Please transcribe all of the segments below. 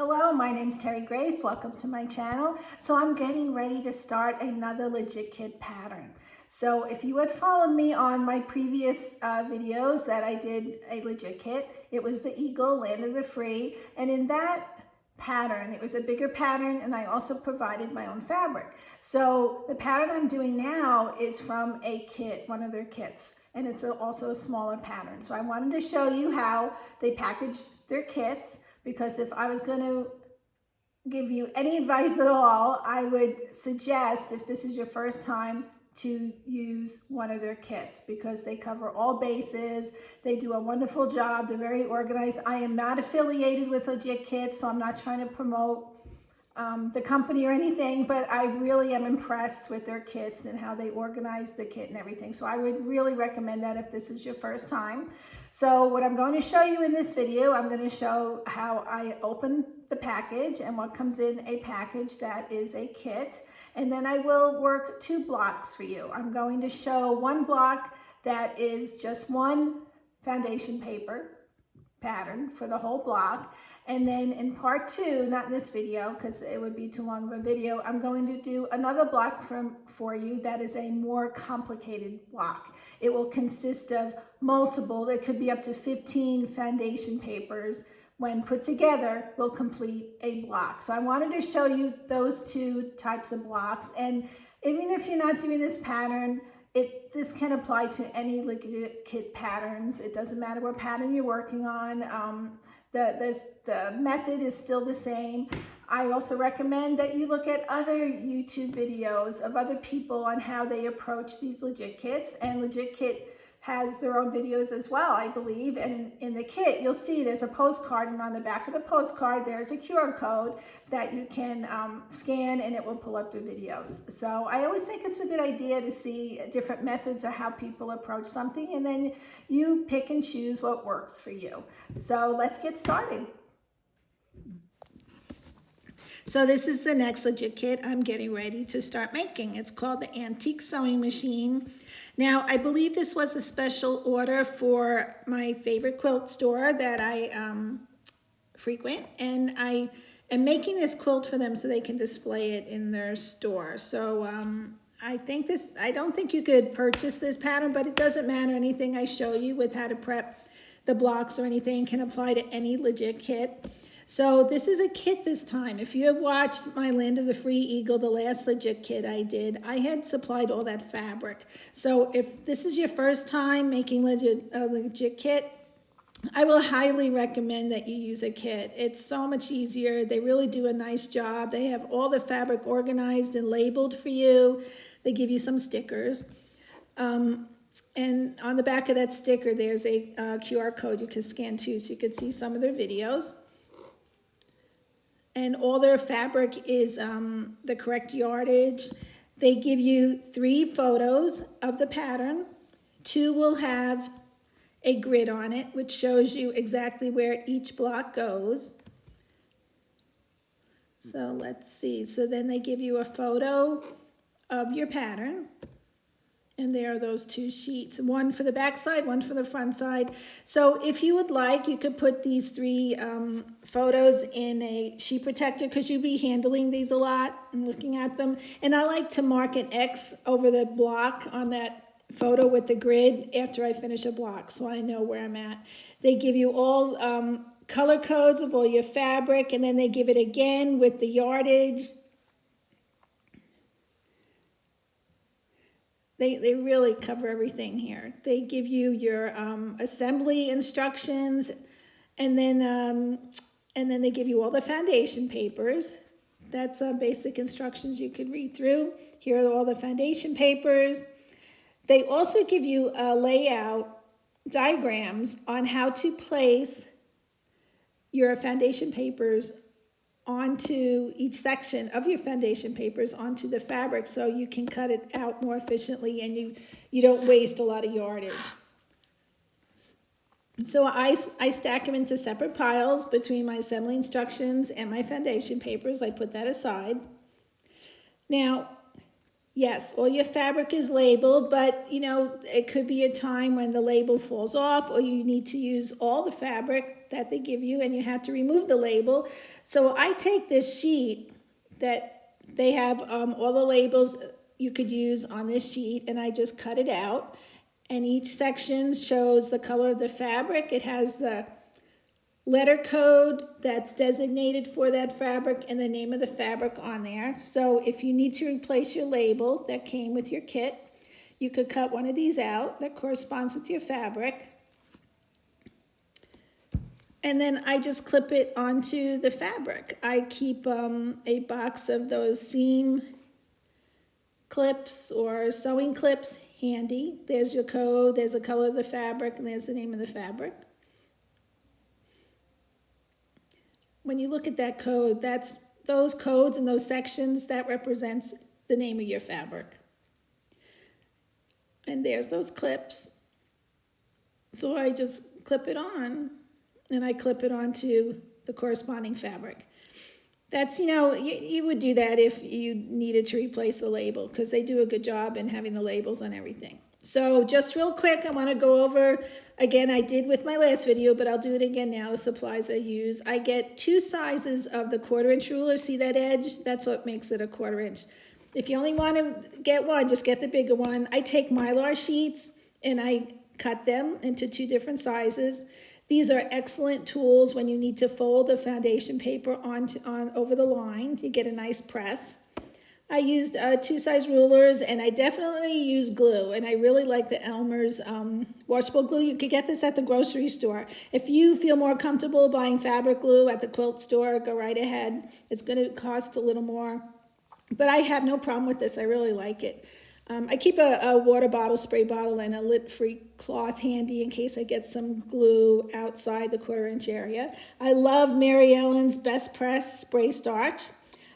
Hello, my name's Terigrayce. Welcome to my channel. So I'm getting ready to start another Legit Kit pattern. So if you had followed me on my previous videos that I did a Legit Kit, it was the Eagle, Land of the Free. And in that pattern, it was a bigger pattern, and I also provided my own fabric. So the pattern I'm doing now is from a kit, one of their kits, and it's also a smaller pattern. So I wanted to show you how they package their kits, because if I was going to give you any advice at all, I would suggest, if this is your first time, to use one of their kits, because they cover all bases. They do a wonderful job. They're very organized. I am not affiliated with Legit Kit, so I'm not trying to promote the company or anything, but I really am impressed with their kits and how they organize the kit and everything. So I would really recommend that if this is your first time. So what I'm going to show you in this video, I'm going to show how I open the package and what comes in a package that is a kit. And then I will work two blocks for you. I'm going to show one block that is just one foundation paper pattern for the whole block. And then in part two, not in this video because it would be too long of a video, I'm going to do another block for you that is a more complicated block. It will consist of multiple, it could be up to 15 foundation papers. When put together, will complete a block. So I wanted to show you those two types of blocks. And even if you're not doing this pattern, this can apply to any Legit Kit patterns. It doesn't matter what pattern you're working on. The method is still the same. I also recommend that you look at other YouTube videos of other people on how they approach these Legit Kits. And Legit Kit has their own videos as well, I believe. And in the kit, you'll see there's a postcard, and on the back of the postcard, there's a QR code that you can scan, and it will pull up the videos. So I always think it's a good idea to see different methods of how people approach something, and then you pick and choose what works for you. So let's get started. So this is the next Legit Kit I'm getting ready to start making. It's called the Antique Sewing Machine. Now, I believe this was a special order for my favorite quilt store that I frequent, and I am making this quilt for them so they can display it in their store. So I don't think you could purchase this pattern, but it doesn't matter. Anything I show you with how to prep the blocks or anything can apply to any Legit Kit. So this is a kit this time. If you have watched my Land of the Free Eagle, the last Legit Kit I did, I had supplied all that fabric. So if this is your first time making a Legit Kit, I will highly recommend that you use a kit. It's so much easier. They really do a nice job. They have all the fabric organized and labeled for you. They give you some stickers. And on the back of that sticker, there's a QR code you can scan too, so you can see some of their videos. And all their fabric is the correct yardage. They give you 3 photos of the pattern. 2 will have a grid on it, which shows you exactly where each block goes. So let's see. So then they give you a photo of your pattern. And there are those 2 sheets, one for the back side, one for the front side. So if you would like, you could put these 3 photos in a sheet protector, because you'll be handling these a lot and looking at them. And I like to mark an X over the block on that photo with the grid after I finish a block, so I know where I'm at. They give you all color codes of all your fabric, and then they give it again with the yardage. They really cover everything here. They give you your assembly instructions, and then they give you all the foundation papers. That's basic instructions you could read through. Here are all the foundation papers. They also give you layout diagrams on how to place your foundation papers onto each section of your foundation papers onto the fabric, so you can cut it out more efficiently and you don't waste a lot of yardage. So I stack them into separate piles between my assembly instructions and my foundation papers. I put that aside. Now, Yes, all your fabric is labeled, but you know, it could be a time when the label falls off or you need to use all the fabric that they give you and you have to remove the label. So I take this sheet that they have all the labels you could use on this sheet, and I just cut it out. And each section shows the color of the fabric. It has the letter code that's designated for that fabric and the name of the fabric on there. So if you need to replace your label that came with your kit, you could cut one of these out that corresponds with your fabric. And then I just clip it onto the fabric. I keep a box of those seam clips or sewing clips handy. There's your code, there's the color of the fabric, and there's the name of the fabric. When you look at that code, that's those codes and those sections, that represents the name of your fabric. And there's those clips. So I just clip it on, and I clip it onto the corresponding fabric. That's, you know, you would do that if you needed to replace the label, because they do a good job in having the labels on everything. So just real quick, I want to go over, again, I did with my last video, but I'll do it again now, the supplies I use. I get 2 sizes of the 1/4 inch ruler. See that edge? That's what makes it a 1/4 inch. If you only want to get one, just get the bigger one. I take Mylar sheets and I cut them into 2 different sizes. These are excellent tools when you need to fold the foundation paper on over the line. You get a nice press. I used 2 size rulers, and I definitely use glue, and I really like the Elmer's washable glue. You could get this at the grocery store. If you feel more comfortable buying fabric glue at the quilt store, go right ahead. It's going to cost a little more, but I have no problem with this. I really like it. I keep a water bottle, spray bottle, and a lid-free cloth handy in case I get some glue outside the 1/4 inch area. I love Mary Ellen's Best Press spray starch.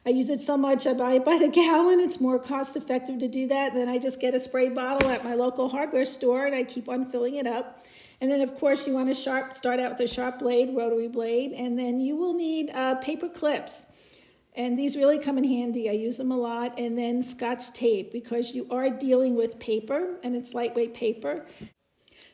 I use it so much, I buy it by the gallon. It's more cost effective to do that. Then I just get a spray bottle at my local hardware store, and I keep on filling it up. And then, of course, you want to start out with a sharp blade, rotary blade, and then you will need paper clips. And these really come in handy. I use them a lot. And then Scotch tape, because you are dealing with paper, and it's lightweight paper.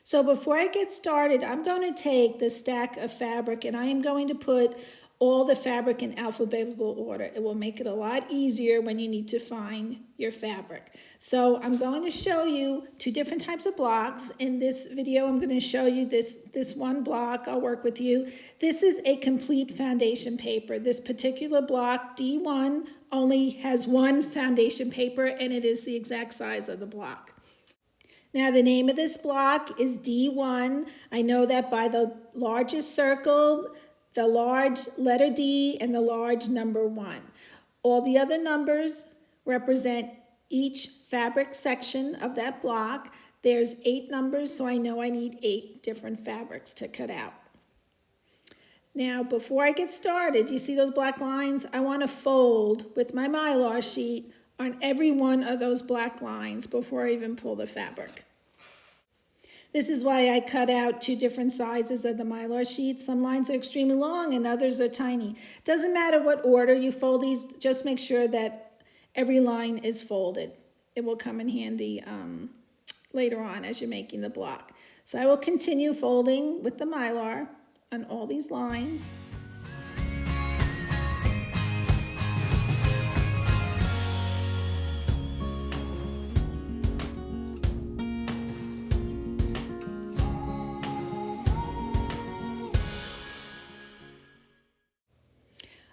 So before I get started, I'm going to take the stack of fabric, and I am going to put all the fabric in alphabetical order. It will make it a lot easier when you need to find your fabric. So I'm going to show you 2 different types of blocks. In this video, I'm going to show you this one block. I'll work with you. This is a complete foundation paper. This particular block, D1, only has 1 foundation paper, and it is the exact size of the block. Now, the name of this block is D1. I know that by the largest circle, the large letter D, and the large number 1. All the other numbers represent each fabric section of that block. There's 8 numbers, so I know I need 8 different fabrics to cut out. Now, before I get started, you see those black lines? I want to fold with my Mylar sheet on every one of those black lines before I even pull the fabric. This is why I cut out 2 different sizes of the Mylar sheet. Some lines are extremely long and others are tiny. Doesn't matter what order you fold these, just make sure that every line is folded. It will come in handy later on as you're making the block. So I will continue folding with the Mylar on all these lines.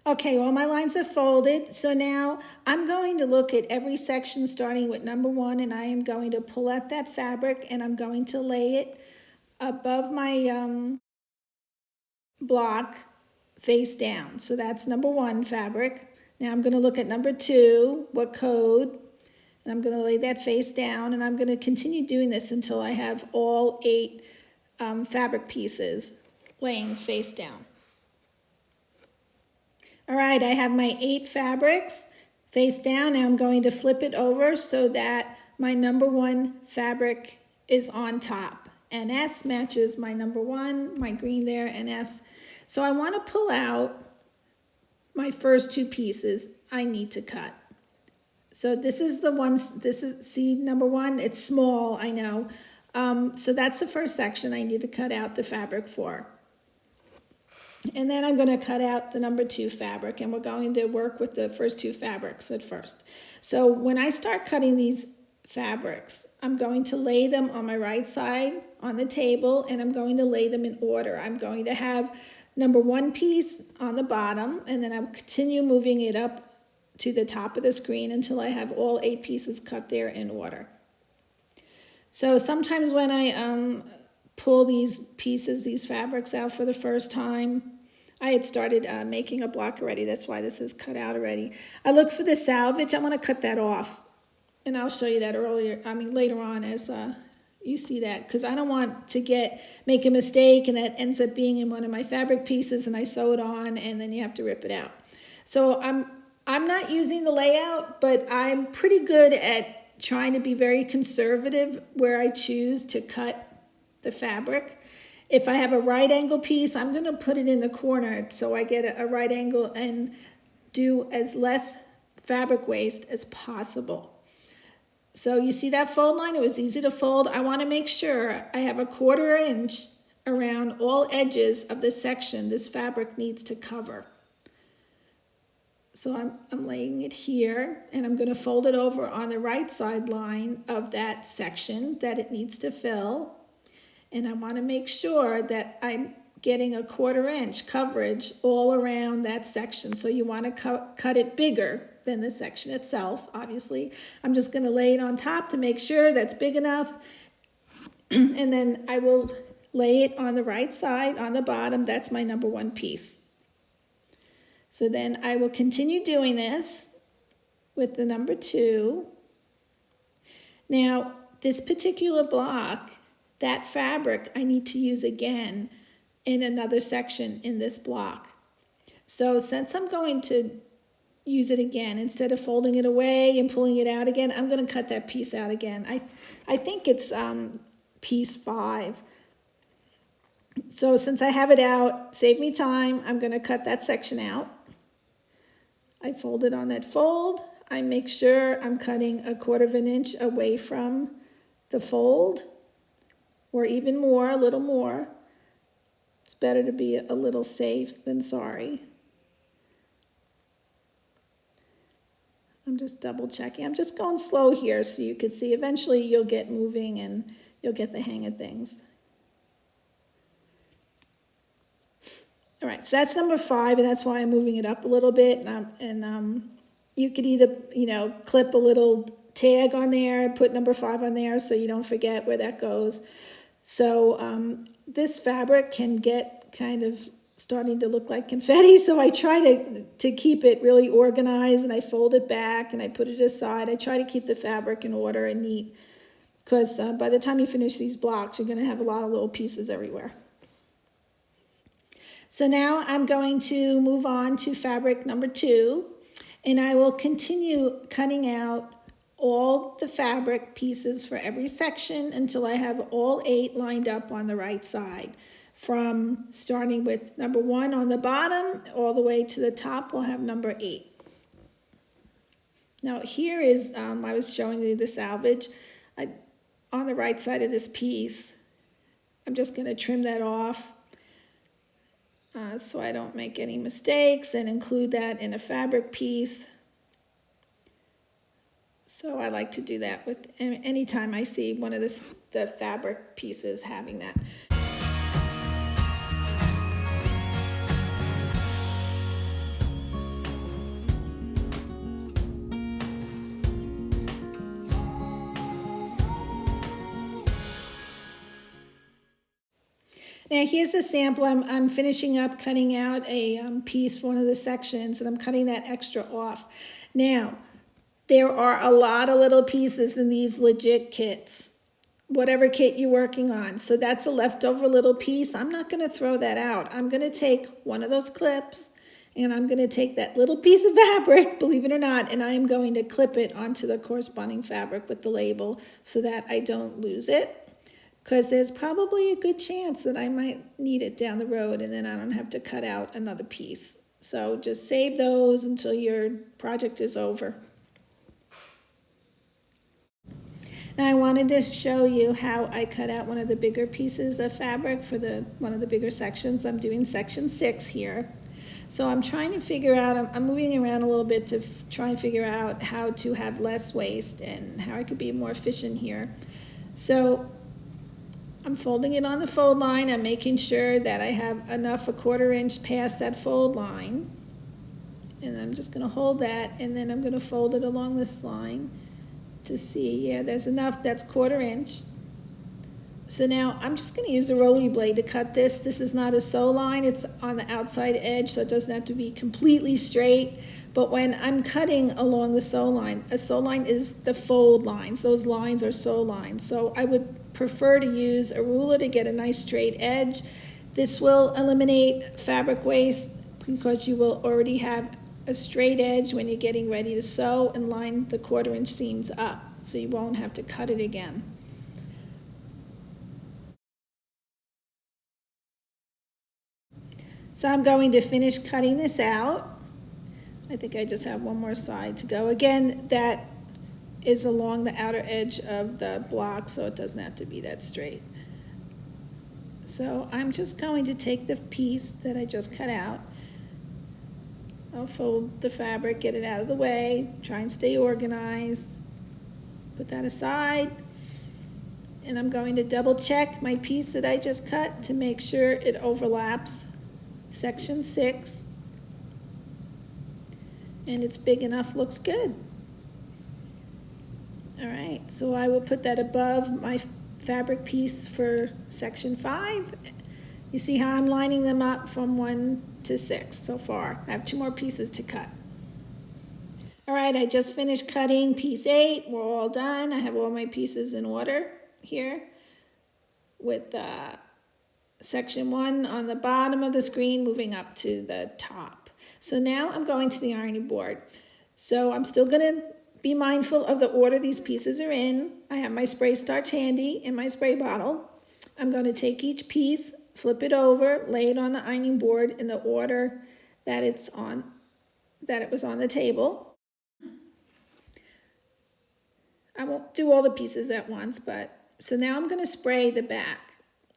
Okay, all my lines are folded. So now I'm going to look at every section starting with number 1, and I am going to pull out that fabric and I'm going to lay it above my block face down. So that's number 1 fabric. Now I'm going to look at number 2, what code, and I'm going to lay that face down, and I'm going to continue doing this until I have all 8 fabric pieces laying face down. All right, I have my 8 fabrics face down. Now I'm going to flip it over so that my number 1 fabric is on top. NS matches my number 1, my green there, NS. So I want to pull out my first 2 pieces I need to cut. So this is the ones, this is, see, number one, it's small, I know. So that's the first section I need to cut out the fabric for. And then I'm going to cut out the number 2 fabric, and we're going to work with the first 2 fabrics at first. So when I start cutting these fabrics, I'm going to lay them on my right side on the table, and I'm going to lay them in order. I'm going to have number 1 piece on the bottom, and then I'll continue moving it up to the top of the screen until I have all 8 pieces cut there in order. So sometimes when I pull these pieces, these fabrics out for the first time, I had started making a block already. That's why this is cut out already. I look for the salvage. I want to cut that off, and I'll show you that later on as you see that, because I don't want to make a mistake and that ends up being in one of my fabric pieces and I sew it on and then you have to rip it out. So I'm not using the layout, but I'm pretty good at trying to be very conservative where I choose to cut the fabric. If I have a right angle piece, I'm going to put it in the corner so I get a right angle and do as less fabric waste as possible. So you see that fold line? It was easy to fold. I want to make sure I have a 1/4 inch around all edges of the section this fabric needs to cover. So I'm laying it here, and I'm going to fold it over on the right side line of that section that it needs to fill. And I want to make sure that I'm getting a 1/4 inch coverage all around that section. So you want to cut it bigger than the section itself, obviously. I'm just going to lay it on top to make sure that's big enough. And then I will lay it on the right side, on the bottom. That's my number 1 piece. So then I will continue doing this with the number 2. Now, this particular block, that fabric I need to use again in another section in this block. So since I'm going to use it again, instead of folding it away and pulling it out again, I'm going to cut that piece out again. I think it's piece 5. So since I have it out, save me time, I'm going to cut that section out. I fold it on that fold. I make sure I'm cutting a 1/4 inch away from the fold, or even more, a little more. It's better to be a little safe than sorry. I'm just double checking. I'm just going slow here so you can see. Eventually you'll get moving and you'll get the hang of things. All right, so that's number 5, and that's why I'm moving it up a little bit. You could either, clip a little tag on there, put number 5 on there so you don't forget where that goes. So this fabric can get kind of starting to look like confetti, so I try to keep it really organized, and I fold it back and I put it aside. I try to keep the fabric in order and neat, because by the time you finish these blocks, you're going to have a lot of little pieces everywhere. So now I'm going to move on to fabric number 2, and I will continue cutting out all the fabric pieces for every section until I have all 8 lined up on the right side. From starting with number 1 on the bottom all the way to the top, we'll have number 8. Now here is, I was showing you the salvage. On the right side of this piece, I'm just going to trim that off. So I don't make any mistakes and include that in a fabric piece. So I like to do that with anytime I see one of the fabric pieces having that. Now here's a sample. I'm finishing up cutting out a piece for one of the sections, and I'm cutting that extra off. Now, there are a lot of little pieces in these legit kits, whatever kit you're working on. So that's a leftover little piece. I'm not going to throw that out. I'm going to take one of those clips, and I'm going to take that little piece of fabric, believe it or not, and I am going to clip it onto the corresponding fabric with the label so that I don't lose it. Because there's probably a good chance that I might need it down the road, and then I don't have to cut out another piece. So just save those until your project is over. Now I wanted to show you how I cut out one of the bigger pieces of fabric for one of the bigger sections. I'm doing section 6 here. So I'm trying to figure out, I'm moving around a little bit to try and figure out how to have less waste and how I could be more efficient here. So I'm folding it on the fold line. I'm making sure that I have enough a 1/4 inch past that fold line. And I'm just going to hold that, and then I'm going to fold it along this line to see, yeah, there's enough, that's 1/4 inch. So now I'm just going to use a rotary blade to cut this. This is not a sew line, it's on the outside edge, so it doesn't have to be completely straight. But when I'm cutting along the sew line, a sew line is the fold lines. Those lines are sew lines. So I would prefer to use a ruler to get a nice straight edge. This will eliminate fabric waste because you will already have a straight edge when you're getting ready to sew and line the 1/4 inch seams up, so you won't have to cut it again. So I'm going to finish cutting this out. I think I just have one more side to go. Again, that is along the outer edge of the block, so it doesn't have to be that straight. So I'm just going to take the piece that I just cut out. I'll fold the fabric, get it out of the way, try and stay organized. Put that aside. And I'm going to double check my piece that I just cut to make sure it overlaps section 6. And it's big enough, looks good. All right, so I will put that above my fabric piece for section 5. You see how I'm lining them up from 1 to 6 so far. I have 2 more pieces to cut. All right, I just finished cutting piece 8. We're all done. I have all my pieces in order here with section 1 on the bottom of the screen moving up to the top. So now I'm going to the ironing board. So I'm still going to be mindful of the order these pieces are in. I have my spray starch handy in my spray bottle. I'm going to take each piece, flip it over, lay it on the ironing board in the order that it was on the table. I won't do all the pieces at once, so now I'm going to spray the back,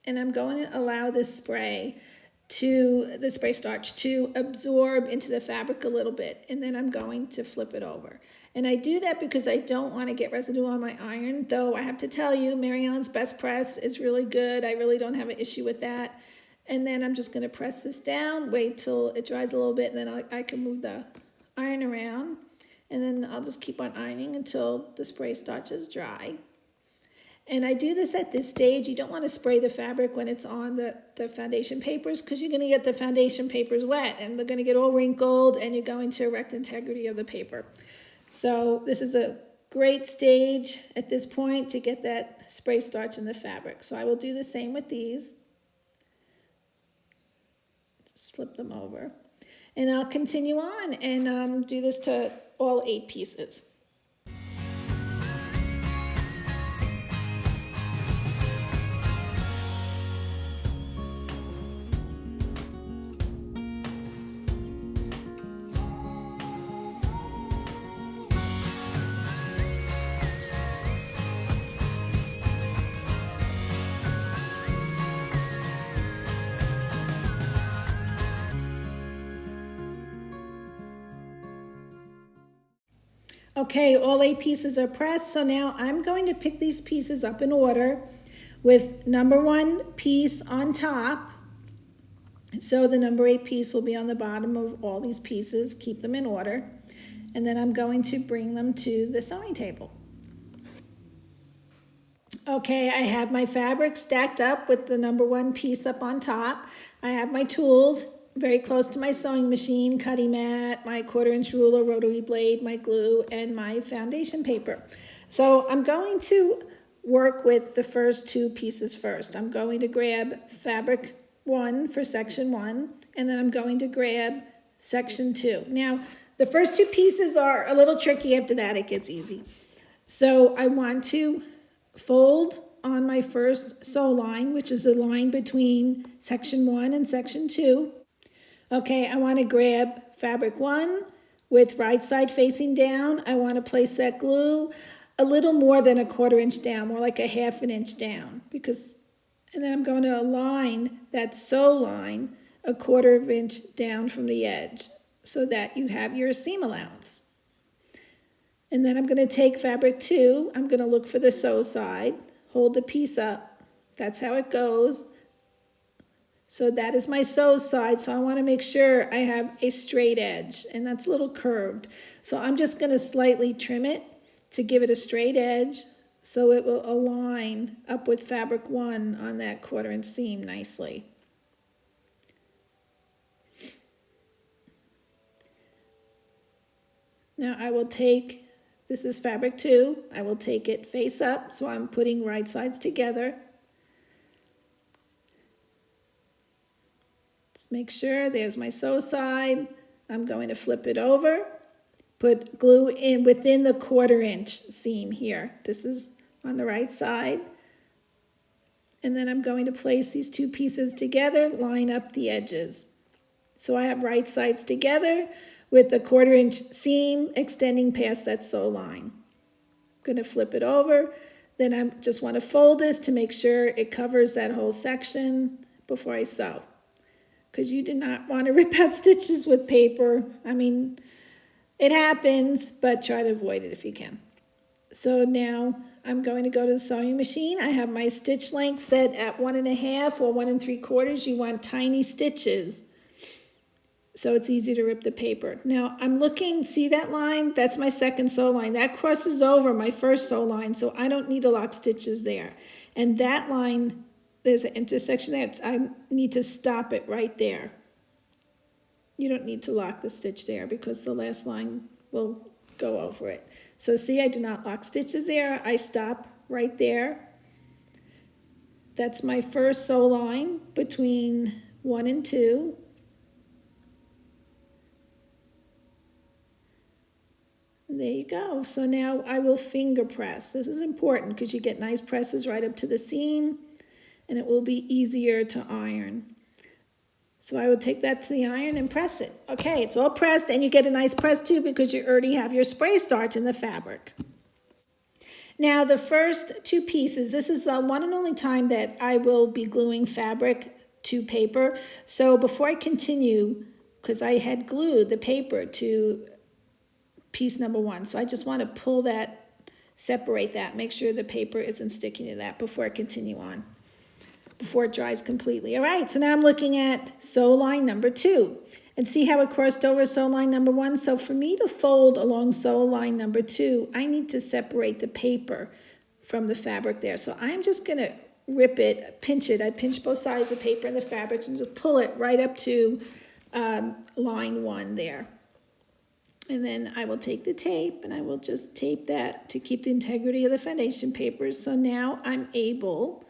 and I'm going to allow the spray starch to absorb into the fabric a little bit, and then I'm going to flip it over. And I do that because I don't want to get residue on my iron, though I have to tell you, Mary Ellen's Best Press is really good. I really don't have an issue with that. And then I'm just going to press this down, wait till it dries a little bit, and then I can move the iron around. And then I'll just keep on ironing until the spray starch is dry. And I do this at this stage. You don't want to spray the fabric when it's on the foundation papers, because you're going to get the foundation papers wet and they're going to get all wrinkled and you're going to wreck the integrity of the paper. So this is a great stage at this point to get that spray starch in the fabric. So I will do the same with these. Just flip them over. And I'll continue on and do this to all 8 pieces. Okay, all 8 pieces are pressed, so now I'm going to pick these pieces up in order with number 1 piece on top. So the number 8 piece will be on the bottom of all these pieces, keep them in order. And then I'm going to bring them to the sewing table. Okay, I have my fabric stacked up with the number 1 piece up on top. I have my tools very close to my sewing machine, cutting mat, my 1/4 inch ruler, rotary blade, my glue, and my foundation paper. So I'm going to work with the first 2 pieces first. I'm going to grab fabric 1 for section 1, and then I'm going to grab section 2. Now, the first 2 pieces are a little tricky. After that, it gets easy. So I want to fold on my first sew line, which is a line between section 1 and section 2. Okay, I want to grab fabric 1 with right side facing down. I want to place that glue a little more than a 1/4 inch down, more like a 1/2 inch down, and then I'm going to align that sew line a 1/4 inch down from the edge so that you have your seam allowance. And then I'm going to take fabric 2, I'm going to look for the sew side, hold the piece up, that's how it goes. So that is my sew side, so I want to make sure I have a straight edge, and that's a little curved. So I'm just going to slightly trim it to give it a straight edge so it will align up with fabric 1 on that 1/4 inch seam nicely. Now I will take, this is fabric 2, I will take it face up, so I'm putting right sides together. Just make sure there's my sew side. I'm going to flip it over, put glue in within the 1/4 inch seam here. This is on the right side. And then I'm going to place these 2 pieces together, line up the edges. So I have right sides together with the 1/4 inch seam extending past that sew line. I'm going to flip it over. Then I just want to fold this to make sure it covers that whole section before I sew, because you do not want to rip out stitches with paper. I mean, it happens, but try to avoid it if you can. So now I'm going to go to the sewing machine. I have my stitch length set at 1.5 or 1 3/4. You want tiny stitches, so it's easy to rip the paper. Now I'm looking, see that line? That's my second sew line. That crosses over my first sew line, so I don't need to lock stitches there. And that line, there's an intersection there. I need to stop it right there. You don't need to lock the stitch there because the last line will go over it. So see, I do not lock stitches there. I stop right there. That's my first sew line between 1 and 2. And there you go. So now I will finger press. This is important because you get nice presses right up to the seam, and it will be easier to iron. So I would take that to the iron and press it. Okay, it's all pressed, and you get a nice press too because you already have your spray starch in the fabric. Now the first 2 pieces, this is the one and only time that I will be gluing fabric to paper. So before I continue, because I had glued the paper to piece number 1, so I just want to pull that, separate that, make sure the paper isn't sticking to that before I continue on, before it dries completely. All right, so now I'm looking at sew line number 2, and see how it crossed over sew line number 1. So for me to fold along sew line number 2, I need to separate the paper from the fabric there. So I'm just going to rip it, pinch it. I pinch both sides of the paper and the fabric and just pull it right up to line 1 there. And then I will take the tape and I will just tape that to keep the integrity of the foundation paper. So now I'm able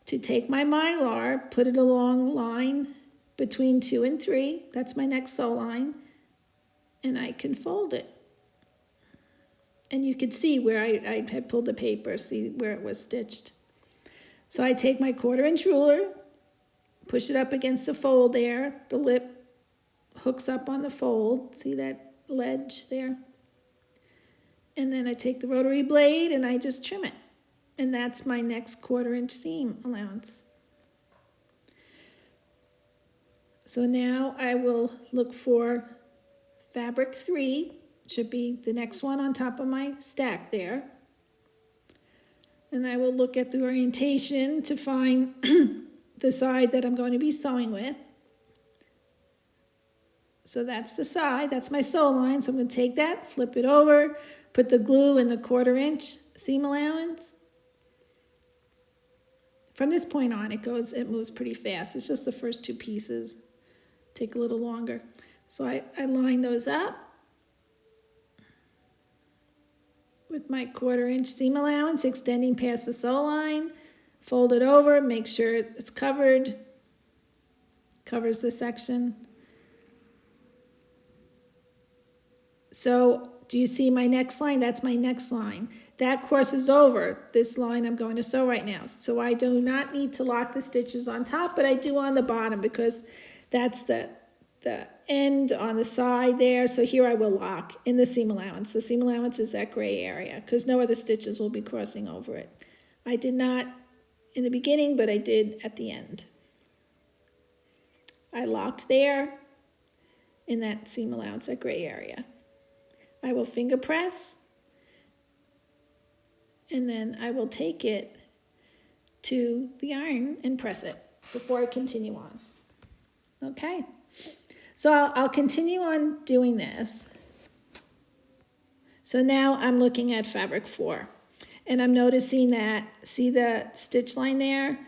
to take my Mylar, put it along line between 2 and 3. That's my next sew line. And I can fold it. And you can see where I had pulled the paper, see where it was stitched. So I take my 1/4 inch ruler, push it up against the fold there. The lip hooks up on the fold. See that ledge there? And then I take the rotary blade and I just trim it. And that's my next 1/4 inch seam allowance. So now I will look for fabric 3, should be the next one on top of my stack there. And I will look at the orientation to find the side that I'm going to be sewing with. So that's the side, that's my sew line. So I'm going to take that, flip it over, put the glue in the 1/4 inch seam allowance. From this point on, it moves pretty fast. It's just the first 2 pieces take a little longer. So I line those up with my 1/4 inch seam allowance extending past the sew line. Fold it over, make sure it's covered, covers the section. So do you see my next line? That's my next line. That crosses over this line I'm going to sew right now. So I do not need to lock the stitches on top, but I do on the bottom because that's the the end on the side there. So here I will lock in the seam allowance. The seam allowance is that gray area because no other stitches will be crossing over it. I did not in the beginning, but I did at the end. I locked there in that seam allowance, that gray area. I will finger press, and then I will take it to the iron and press it before I continue on. Okay, so I'll continue on doing this. So now I'm looking at fabric 4, and I'm noticing that, see the stitch line there?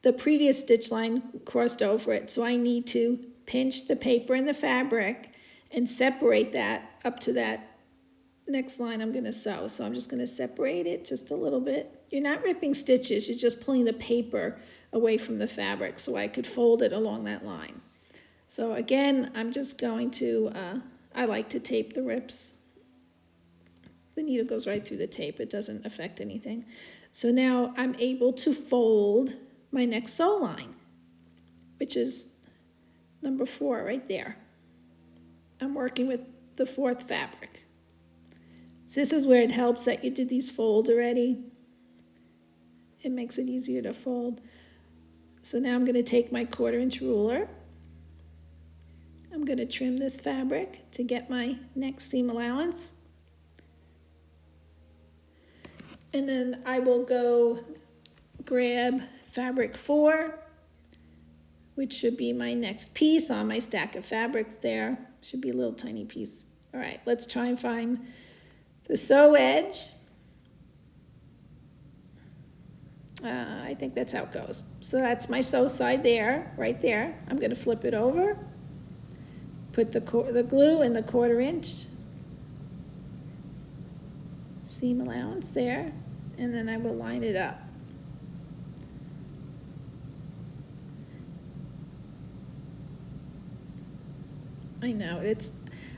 The previous stitch line crossed over it, so I need to pinch the paper and the fabric and separate that up to that next line I'm going to sew. So I'm just going to separate it just a little bit. You're not ripping stitches, you're just pulling the paper away from the fabric so I could fold it along that line. So again, I'm just going to, I like to tape the rips. The needle goes right through the tape, it doesn't affect anything. So now I'm able to fold my next sew line, which is number 4 right there. I'm working with the 4th fabric. So this is where it helps that you did these folds already. It makes it easier to fold. So now I'm going to take my 1/4-inch ruler. I'm going to trim this fabric to get my next seam allowance. And then I will go grab fabric 4, which should be my next piece on my stack of fabrics there. Should be a little tiny piece. All right, let's try and find the sew edge. I think that's how it goes. So that's my sew side there, right there. I'm going to flip it over, put the glue in the 1/4-inch seam allowance there, and then I will line it up. I know,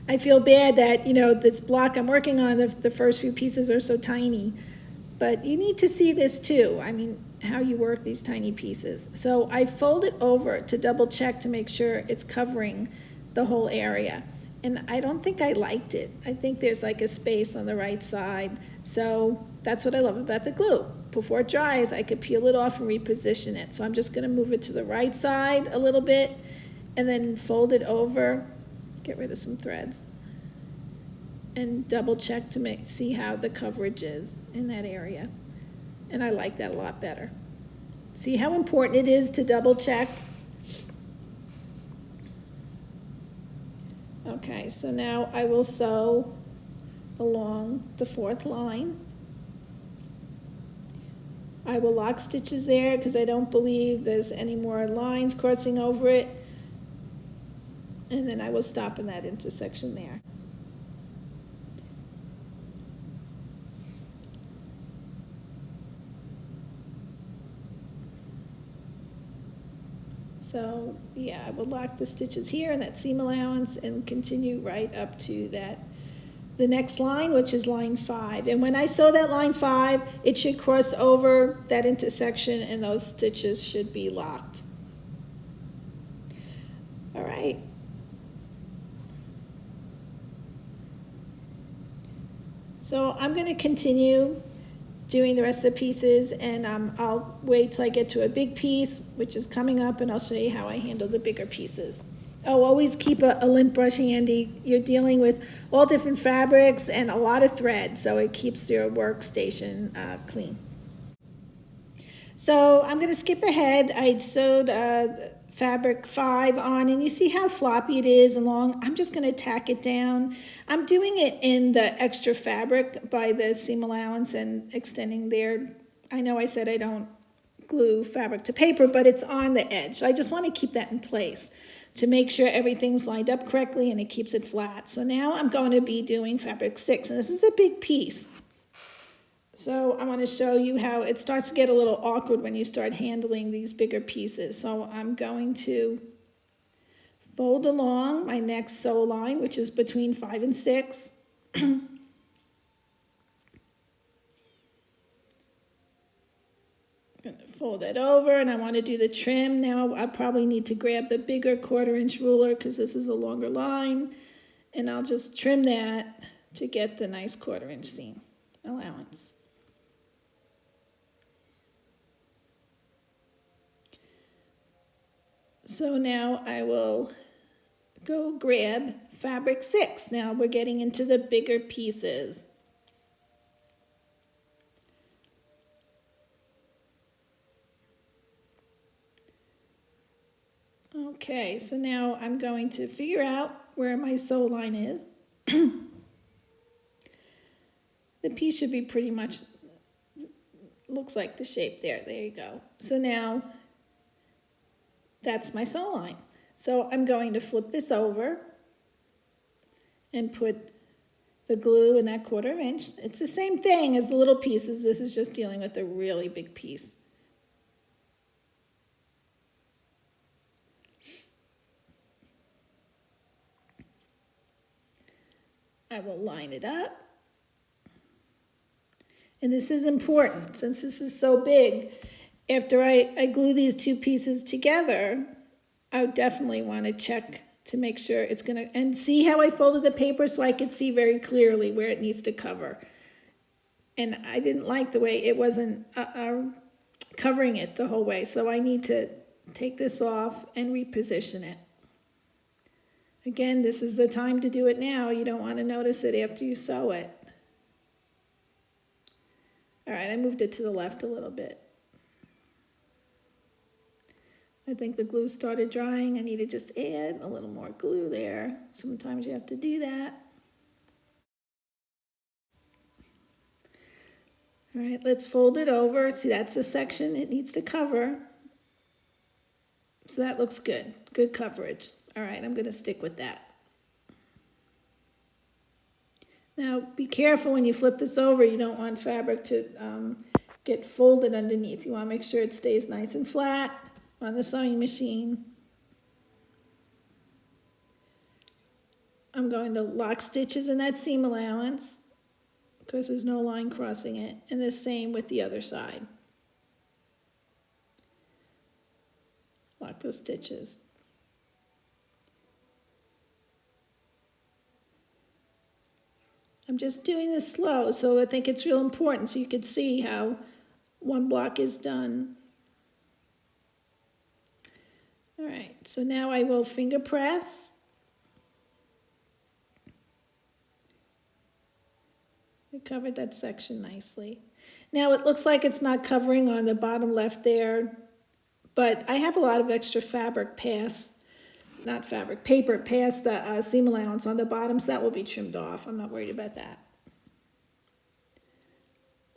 I feel bad that, you know, this block I'm working on, the first few pieces are so tiny, but you need to see this too. I mean, how you work these tiny pieces. So I fold it over to double check to make sure it's covering the whole area. And I don't think I liked it. I think there's like a space on the right side. So that's what I love about the glue. Before it dries, I could peel it off and reposition it. So I'm just gonna move it to the right side a little bit and then fold it over, get rid of some threads, and double check to see how the coverage is in that area. And I like that a lot better. See how important it is to double check? Okay, so now I will sew along the 4th line. I will lock stitches there because I don't believe there's any more lines crossing over it. And then I will stop in that intersection there. So yeah, I will lock the stitches here in that seam allowance and continue right up to the next line, which is line 5. And when I sew that line 5, it should cross over that intersection and those stitches should be locked. All right. So I'm going to continue doing the rest of the pieces, and I'll wait till I get to a big piece, which is coming up, and I'll show you how I handle the bigger pieces. Oh, always keep a lint brush handy. You're dealing with all different fabrics and a lot of thread, so it keeps your workstation clean. So I'm going to skip ahead. I sewed fabric 5 on, and you see how floppy it is and long. I'm just going to tack it down. I'm doing it in the extra fabric by the seam allowance and extending there. I know I said I don't glue fabric to paper, but it's on the edge. So I just want to keep that in place to make sure everything's lined up correctly and it keeps it flat. So now I'm going to be doing fabric 6, and this is a big piece. So I want to show you how it starts to get a little awkward when you start handling these bigger pieces. So I'm going to fold along my next sew line, which is between 5 and 6. fold it over, and I want to do the trim. Now I probably need to grab the bigger 1/4" ruler because this is a longer line, and I'll just trim that to get the nice 1/4" seam allowance. So now I will go grab fabric 6. Now we're getting into the bigger pieces. Okay, so now I'm going to figure out where my sew line is. The piece should be pretty much, looks like the shape there. There you go. So now that's my sew line. So I'm going to flip this over and put the glue in that 1/4 inch. It's the same thing as the little pieces. This is just dealing with a really big piece. I will line it up. And this is important since this is so big. After I glue these 2 pieces together, I would definitely want to check to make sure it's going to, and see how I folded the paper so I could see very clearly where it needs to cover. And I didn't like the way it wasn't covering it the whole way, so I need to take this off and reposition it. Again, this is the time to do it now. You don't want to notice it after you sew it. All right, I moved it to the left a little bit. I think the glue started drying. I need to just add a little more glue there. Sometimes you have to do that. All right, let's fold it over. See, that's the section it needs to cover. So that looks good. Good coverage. All right, I'm going to stick with that. Now, be careful when you flip this over. You don't want fabric to get folded underneath. You want to make sure it stays nice and flat on the sewing machine. I'm going to lock stitches in that seam allowance because there's no line crossing it, and the same with the other side. Lock those stitches. I'm just doing this slow, so I think it's real important so you could see how one block is done. All right, so now I will finger press. I covered that section nicely. Now it looks like it's not covering on the bottom left there, but I have a lot of extra fabric past, not fabric, paper past the seam allowance on the bottom, so that will be trimmed off. I'm not worried about that.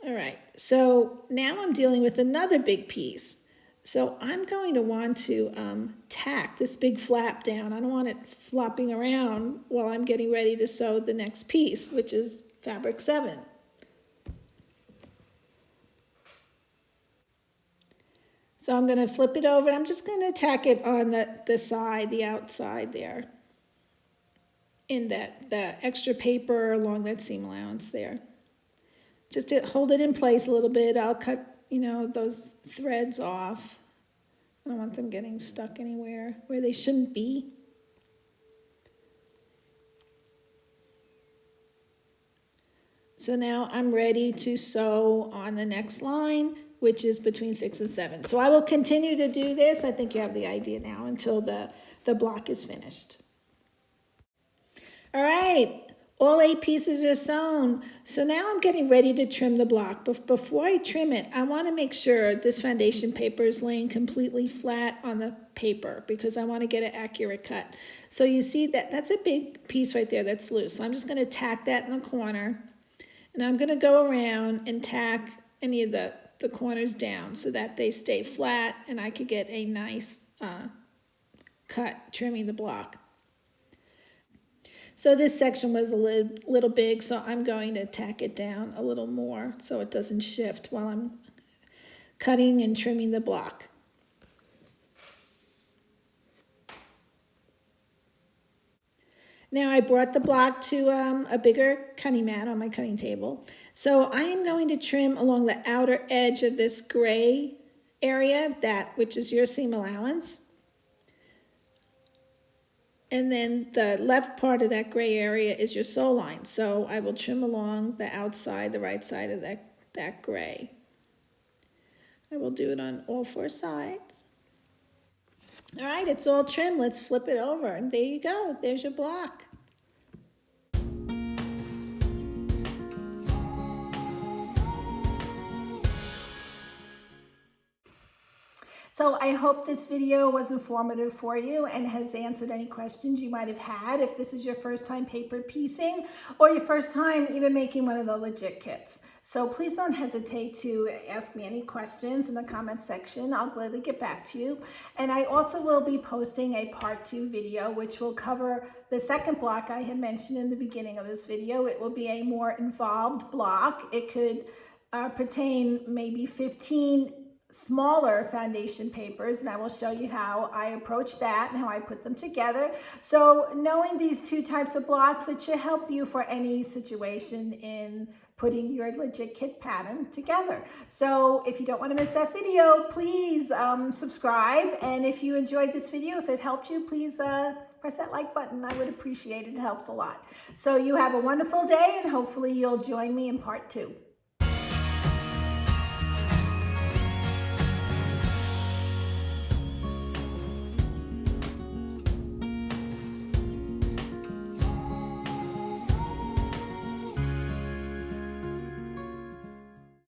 All right, so now I'm dealing with another big piece. So I'm going to want to tack this big flap down. I don't want it flopping around while I'm getting ready to sew the next piece, which is fabric 7. So I'm going to flip it over. I'm just going to tack it on the side, the outside there, in the extra paper along that seam allowance there. Just to hold it in place a little bit. I'll cut, those threads off. I don't want them getting stuck anywhere where they shouldn't be. So now I'm ready to sew on the next line, which is between 6 and 7. So I will continue to do this. I think you have the idea now until the block is finished. All right, all 8 pieces are sewn. So now I'm getting ready to trim the block. But before I trim it, I want to make sure this foundation paper is laying completely flat on the paper because I want to get an accurate cut. So you see that's a big piece right there that's loose. So I'm just going to tack that in the corner. And I'm going to go around and tack any of the corners down so that they stay flat and I could get a nice cut trimming the block. So this section was a little big, so I'm going to tack it down a little more so it doesn't shift while I'm cutting and trimming the block. Now I brought the block to a bigger cutting mat on my cutting table. So I am going to trim along the outer edge of this gray area, which is your seam allowance. And then the left part of that gray area is your sew line. So I will trim along the outside, the right side of that gray. I will do it on all 4 sides. All right, it's all trimmed. Let's flip it over. And there you go. There's your block. So I hope this video was informative for you and has answered any questions you might have had if this is your first time paper piecing or your first time even making one of the legit kits. So please don't hesitate to ask me any questions in the comment section. I'll gladly get back to you. And I also will be posting a part 2 video which will cover the second block I had mentioned in the beginning of this video. It will be a more involved block. It could pertain maybe 15 smaller foundation papers, and I will show you how I approach that and how I put them together. So knowing these 2 types of blocks, it should help you for any situation in putting your legit kit pattern together. So if you don't want to miss that video, please subscribe. And if you enjoyed this video, if it helped you, please press that like button. I would appreciate it. It helps a lot. So you have a wonderful day, and hopefully you'll join me in part 2.